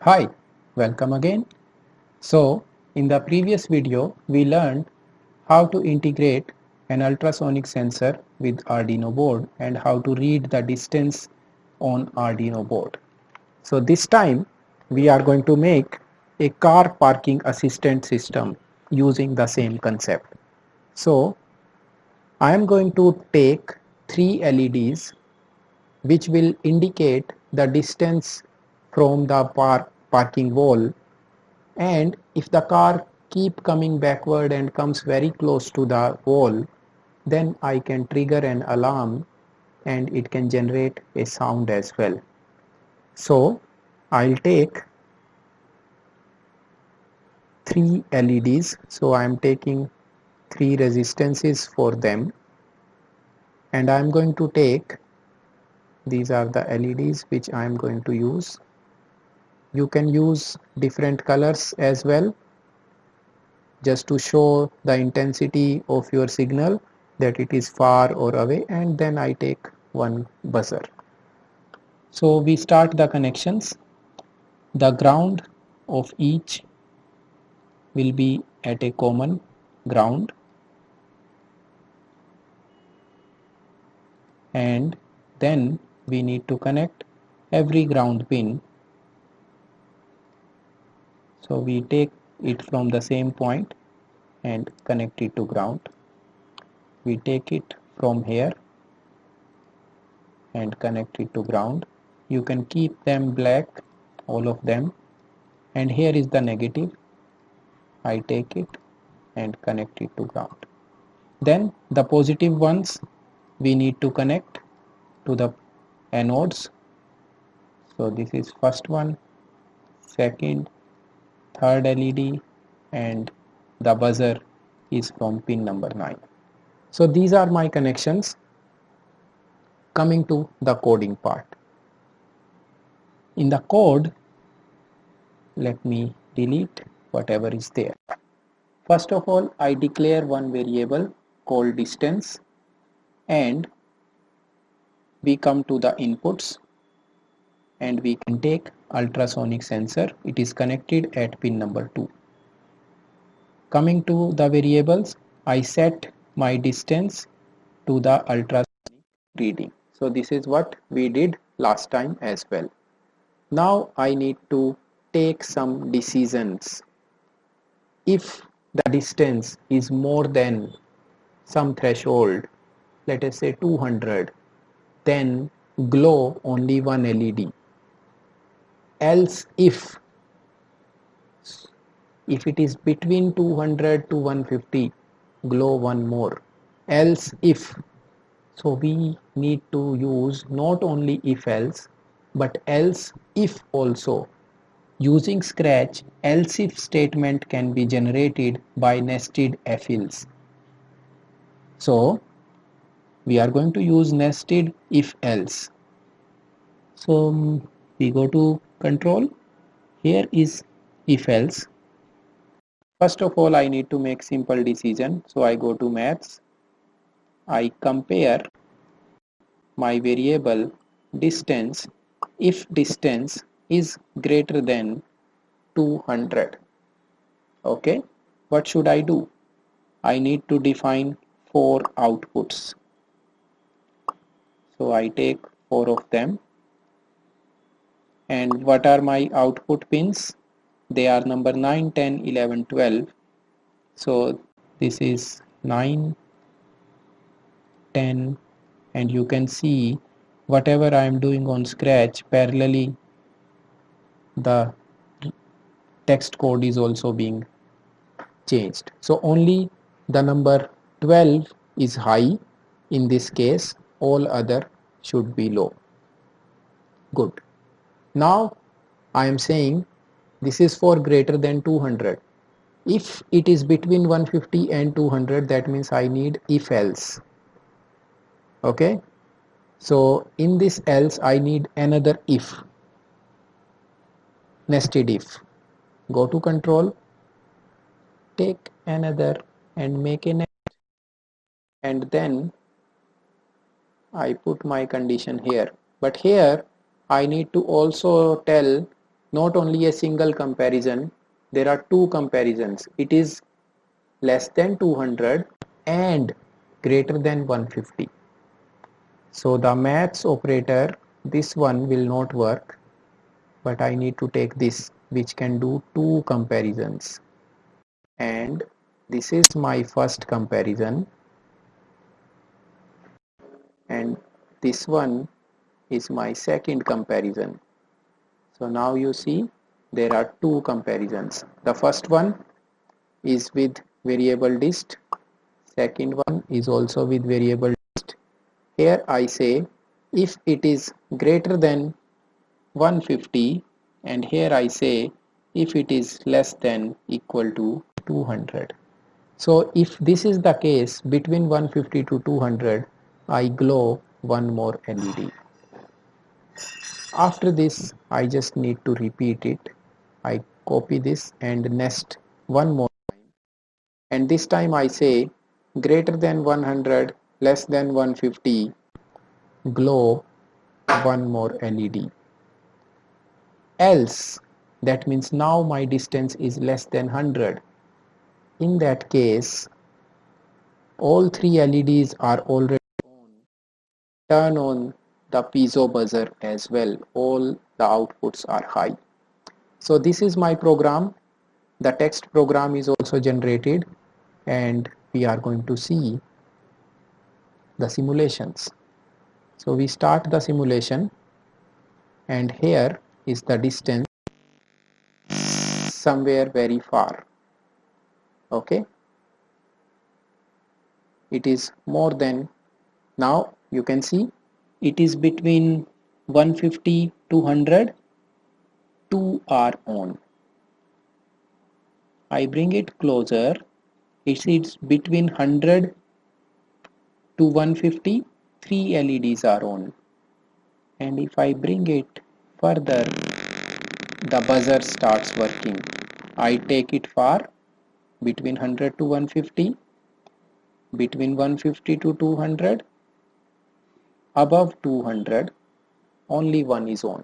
Hi, welcome again. So, in the previous video, we learned how to integrate an ultrasonic sensor with Arduino board and how to read the distance on Arduino board. So, this time we are going to make a car parking assistant system using the same concept. So, I am going to take three LEDs which will indicate the distance from the parking wall, and if the car keep coming backward and comes very close to the wall, then I can trigger an alarm and it can generate a sound as well. So I'll take three LEDs, so I'm taking three resistances for them, and I'm going to take, these are the LEDs which I'm going to use. You can use different colors as well, just to show the intensity of your signal, that it is far or away, and then I take one buzzer. So we start the connections. The ground of each will be at a common ground, and then we need to connect every ground pin. So we take it from the same point and connect it to ground. We take it from here and connect it to ground. You can keep them black, all of them, and here is the negative. I take it and connect it to ground. Then the positive ones we need to connect to the anodes. So this is first one, second, third LED, and the buzzer is from pin number 9. So these are my connections. Coming to the coding part. In the code, let me delete whatever is there. First of all, I declare one variable called distance, and we come to the inputs, and we can take ultrasonic sensor. It is connected at pin number 2. Coming to the variables, I set my distance to the ultrasonic reading. So this is what we did last time as well. Now I need to take some decisions. If the distance is more than some threshold, let us say 200, then glow only one LED. Else if it is between 200 to 150, glow one more. Else if, so we need to use not only if else but else if also. Using Scratch, else if statement can be generated by nested if-else. So we are going to use nested if else. So we go to control. Here is if else. First of all, I need to make simple decision. So I go to maths. I compare my variable distance if distance is greater than 200. Okay, what should I do? I need to define 4 outputs. So I take 4 of them. And what are my output pins? They are number 9, 10, 11, 12. So this is 9, 10, and you can see whatever I am doing on Scratch, parallelly the text code is also being changed. So only the number 12 is high. In this case, all other should be low. Good. Now I am saying this is for greater than 200. If it is between 150 and 200, that means I need if else. Okay, so in this else I need another if, nested if. Go to control, take another and make a nest, and then I put my condition here. But here I need to also tell not only a single comparison, there are two comparisons. It is less than 200 and greater than 150. So the maths operator, this one will not work, but I need to take this which can do two comparisons. And this is my first comparison, and this one is my second comparison. So now you see there are two comparisons. The first one is with variable dist, second one is also with variable dist. Here I say if it is greater than 150, and here I say if it is less than equal to 200. So if this is the case between 150 to 200, I glow one more LED. After this I just need to repeat it. I copy this and nest one more time, and this time I say greater than 100, less than 150, glow one more LED. Else, that means now my distance is less than 100. In that case, all three LEDs are already on. Turn on the piezo buzzer as well. All the outputs are high. So this is my program. The text program is also generated, and we are going to see the simulations. So we start the simulation, and here is the distance somewhere very far. Okay, it is more than, now you can see it is between 150 to 100. Two are on. I bring it closer. It's between 100 to 150. Three LEDs are on. And if I bring it further, the buzzer starts working. I take it far, between 100 to 150, between 150 to 200, above 200, only one is on.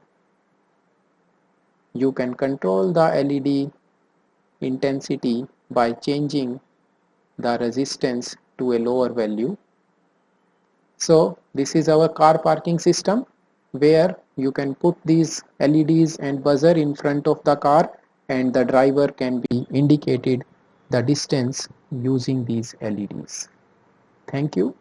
You can control the LED intensity by changing the resistance to a lower value. So this is our car parking system, where you can put these LEDs and buzzer in front of the car, and the driver can be indicated the distance using these LEDs. Thank you.